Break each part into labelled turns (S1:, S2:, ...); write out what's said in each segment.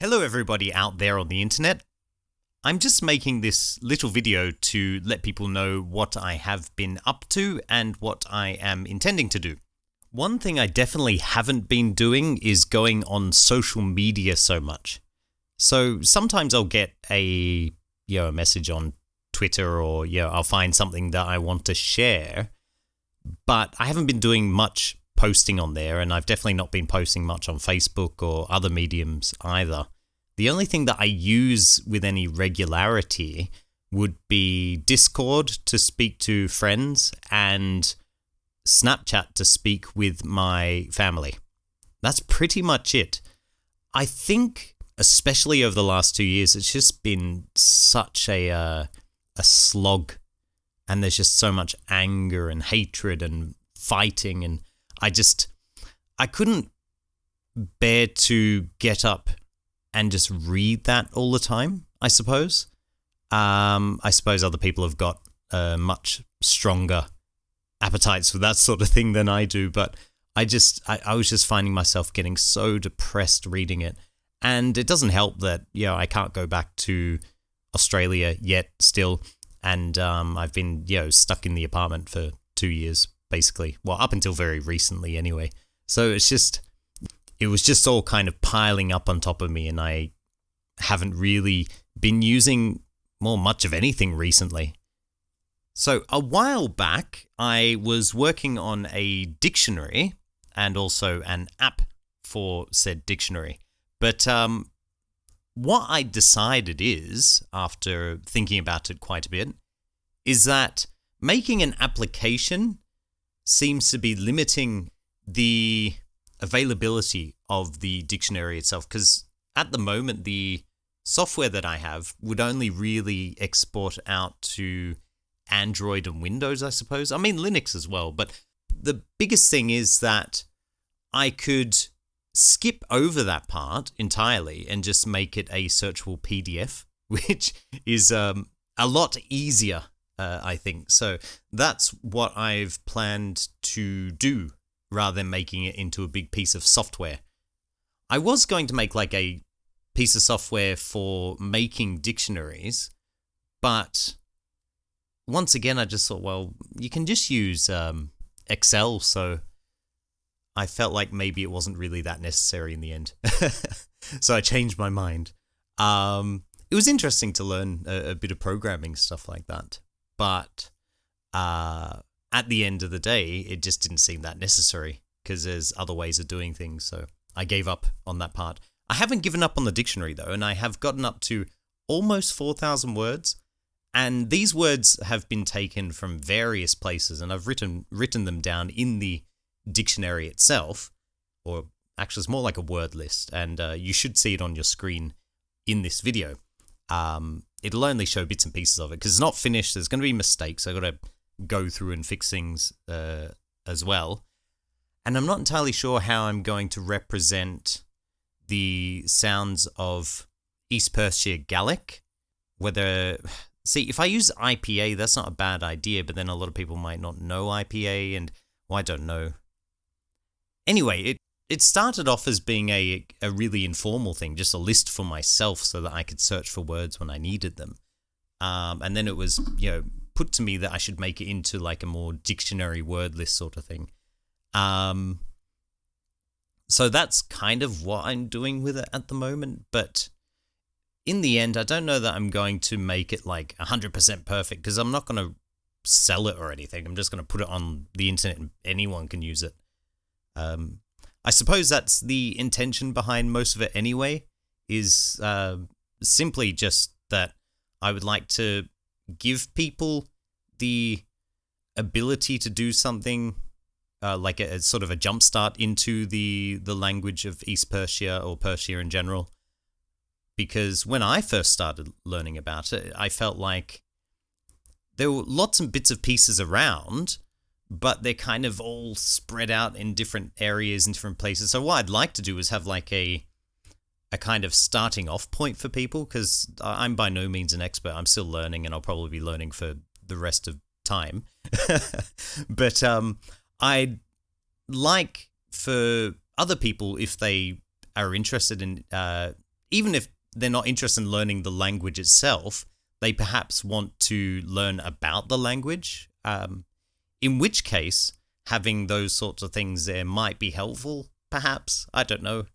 S1: Hello everybody out there on the internet. I'm just making this little video to let people know what I have been up to and what I am intending to do. One thing I definitely haven't been doing is going on social media so much. So sometimes I'll get a message on Twitter or I'll find something that I want to share, but I haven't been doing much posting on there, and I've definitely not been posting much on Facebook or other mediums either. The only thing that I use with any regularity would be Discord to speak to friends and Snapchat to speak with my family. That's pretty much it. I think, especially over the last 2 years, it's just been such a slog, and there's just so much anger and hatred and fighting, and I couldn't bear to get up and just read that all the time, I suppose. I suppose other people have got much stronger appetites for that sort of thing than I do, but I was just finding myself getting so depressed reading it. And it doesn't help that, I can't go back to Australia yet still, and I've been, stuck in the apartment for 2 years, basically. Well, up until very recently anyway. So it was just all kind of piling up on top of me, and I haven't really been using much of anything recently. So a while back, I was working on a dictionary and also an app for said dictionary. But what I decided is, after thinking about it quite a bit, is that making an application seems to be limiting the availability of the dictionary itself, because at the moment the software that I have would only really export out to Android and Windows, I suppose. I mean Linux as well, but the biggest thing is that I could skip over that part entirely and just make it a searchable PDF, which is a lot easier, I think. So that's what I've planned to do, rather than making it into a big piece of software. I was going to make like a piece of software for making dictionaries, but once again, I just thought, well, you can just use Excel, so I felt like maybe it wasn't really that necessary in the end. So I changed my mind. It was interesting to learn a bit of programming, stuff like that, but at the end of the day, it just didn't seem that necessary because there's other ways of doing things, so I gave up on that part. I haven't given up on the dictionary, though, and I have gotten up to almost 4,000 words, and these words have been taken from various places, and I've written them down in the dictionary itself, or actually it's more like a word list, and you should see it on your screen in this video. It'll only show bits and pieces of it, because it's not finished. There's going to be mistakes. I've got to go through and fix things as well. And I'm not entirely sure how I'm going to represent the sounds of East Perthshire Gaelic. See, if I use IPA, that's not a bad idea, but then a lot of people might not know IPA, and I don't know. Anyway, it started off as being a really informal thing, just a list for myself so that I could search for words when I needed them. And then it was, put to me that I should make it into like a more dictionary word list sort of thing. So that's kind of what I'm doing with it at the moment, but in the end, I don't know that I'm going to make it like 100% perfect, because I'm not going to sell it or anything. I'm just going to put it on the internet and anyone can use it. I suppose that's the intention behind most of it anyway, is simply just that I would like to give people the ability to do something like a sort of a jumpstart into the language of East Perthshire or Perthshire in general. Because when I first started learning about it, I felt like there were lots of bits of pieces around, but they're kind of all spread out in different areas and different places. So what I'd like to do is have like a kind of starting off point for people, because I'm by no means an expert. I'm still learning, and I'll probably be learning for the rest of time. But I'd like for other people, if they are interested in even if they're not interested in learning the language itself, they perhaps want to learn about the language, in which case having those sorts of things there might be helpful, perhaps. I don't know.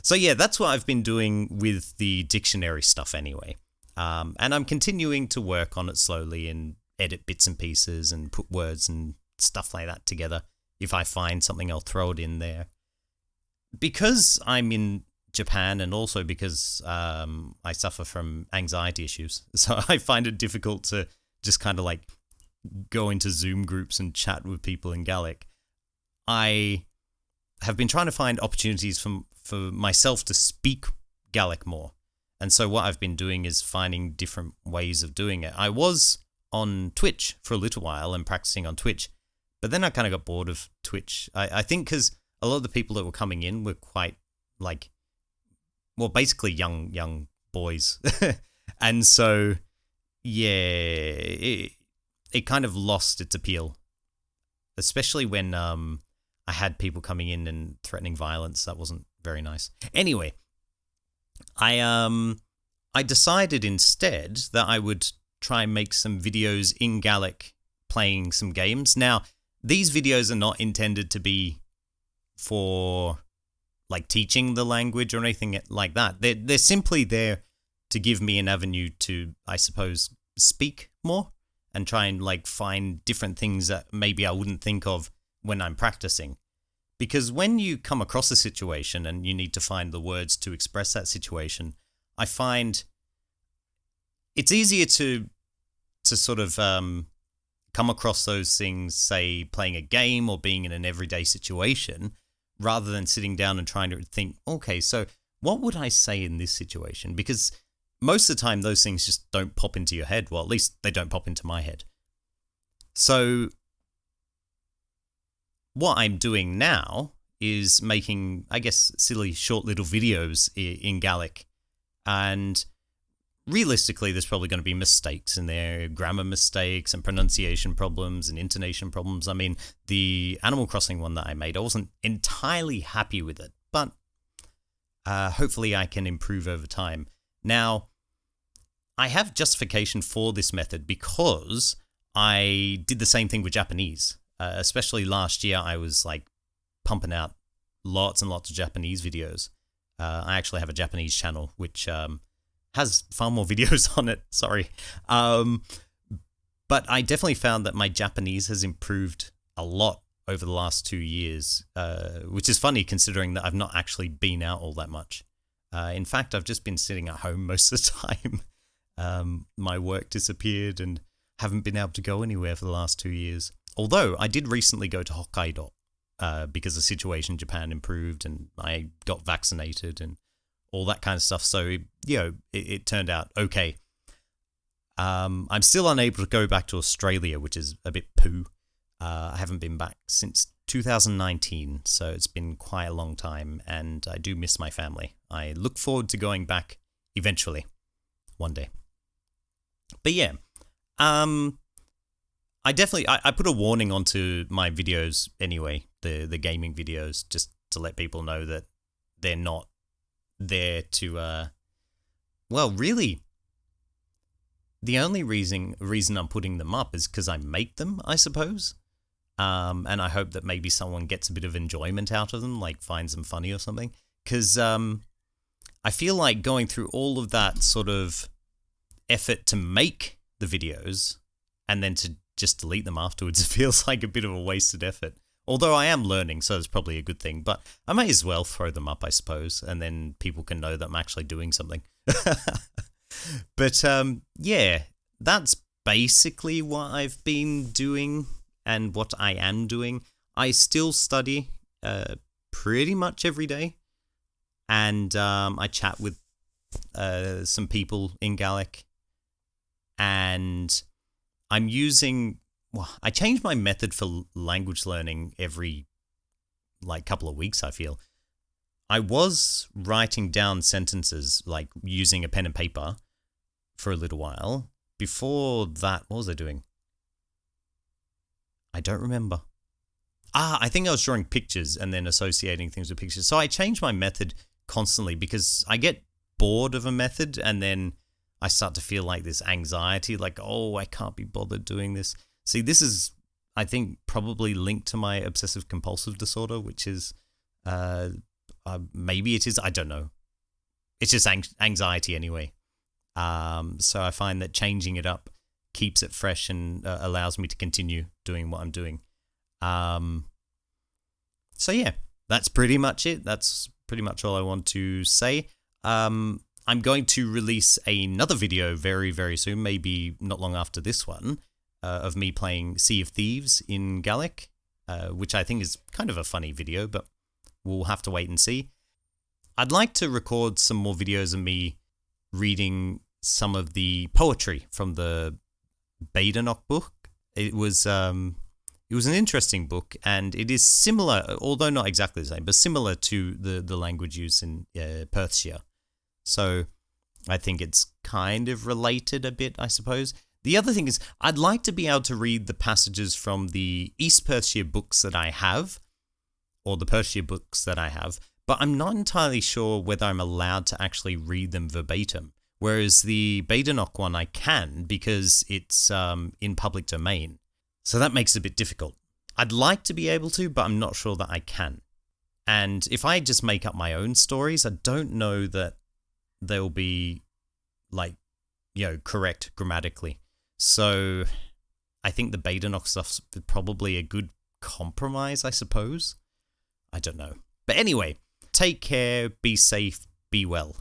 S1: So yeah, that's what I've been doing with the dictionary stuff anyway. And I'm continuing to work on it slowly and edit bits and pieces and put words and stuff like that together. If I find something, I'll throw it in there. Because I'm in Japan, and also because I suffer from anxiety issues, so I find it difficult to just kind of like go into Zoom groups and chat with people in Gaelic. I have been trying to find opportunities for myself to speak Gaelic more. And so what I've been doing is finding different ways of doing it. I was on Twitch for a little while and practicing on Twitch, but then I kind of got bored of Twitch. I think because a lot of the people that were coming in were quite like, well, basically young boys. And so, yeah, it kind of lost its appeal, especially when I had people coming in and threatening violence. That wasn't very nice. Anyway, I decided instead that I would try and make some videos in Gaelic playing some games. Now, these videos are not intended to be for like teaching the language or anything like that. They're simply there to give me an avenue to, I suppose, speak more and try and like find different things that maybe I wouldn't think of when I'm practicing. Because when you come across a situation and you need to find the words to express that situation, I find it's easier to sort of come across those things, say, playing a game or being in an everyday situation, rather than sitting down and trying to think, okay, so what would I say in this situation? Because most of the time, those things just don't pop into your head. Well, at least they don't pop into my head. So what I'm doing now is making, I guess, silly short little videos in Gaelic. And realistically, there's probably going to be mistakes in there, grammar mistakes and pronunciation problems and intonation problems. I mean, the Animal Crossing one that I made, I wasn't entirely happy with it, but hopefully I can improve over time. Now, I have justification for this method because I did the same thing with Japanese. Especially last year, I was like pumping out lots and lots of Japanese videos. I actually have a Japanese channel, which has far more videos on it. Sorry. But I definitely found that my Japanese has improved a lot over the last 2 years, which is funny considering that I've not actually been out all that much. In fact, I've just been sitting at home most of the time. My work disappeared and haven't been able to go anywhere for the last 2 years. Although I did recently go to Hokkaido because the situation in Japan improved and I got vaccinated and all that kind of stuff. So, it turned out okay. I'm still unable to go back to Australia, which is a bit poo. I haven't been back since 2019, so it's been quite a long time, and I do miss my family. I look forward to going back eventually, one day. But yeah, I put a warning onto my videos anyway, the gaming videos, just to let people know that they're not there to, well, really, the only reason I'm putting them up is because I make them, I suppose. And I hope that maybe someone gets a bit of enjoyment out of them, like finds them funny or something. Because I feel like going through all of that sort of effort to make the videos and then to just delete them afterwards, it feels like a bit of a wasted effort. Although I am learning, so it's probably a good thing. But I may as well throw them up, I suppose, and then people can know that I'm actually doing something. But yeah, that's basically what I've been doing and what I am doing. I still study pretty much every day, and I chat with some people in Gaelic, and I'm using, well, I change my method for language learning every like couple of weeks, I feel. I was writing down sentences, like using a pen and paper for a little while. Before that, what was I doing? I don't remember. I think I was drawing pictures and then associating things with pictures. So I changed my method constantly because I get bored of a method and then I start to feel like this anxiety, like, oh, I can't be bothered doing this. See, this is, I think, probably linked to my obsessive compulsive disorder, which is, maybe it is, I don't know. It's just anxiety anyway. So I find that changing it up keeps it fresh and allows me to continue doing what I'm doing. So yeah, that's pretty much it. That's pretty much all I want to say. I'm going to release another video very, very soon, maybe not long after this one, of me playing Sea of Thieves in Gallic, which I think is kind of a funny video, but we'll have to wait and see. I'd like to record some more videos of me reading some of the poetry from the Badenoch book. It was an interesting book, and it is similar, although not exactly the same, but similar to the language used in Perthshire. So I think it's kind of related a bit, I suppose. The other thing is, I'd like to be able to read the passages from the East Perthshire books that I have, or the Perthshire books that I have, but I'm not entirely sure whether I'm allowed to actually read them verbatim. Whereas the Badenoch one I can, because it's in public domain. So that makes it a bit difficult. I'd like to be able to, but I'm not sure that I can. And if I just make up my own stories, I don't know that they'll be, like, correct grammatically. So I think the Badenoch stuff's probably a good compromise, I suppose. I don't know. But anyway, take care, be safe, be well.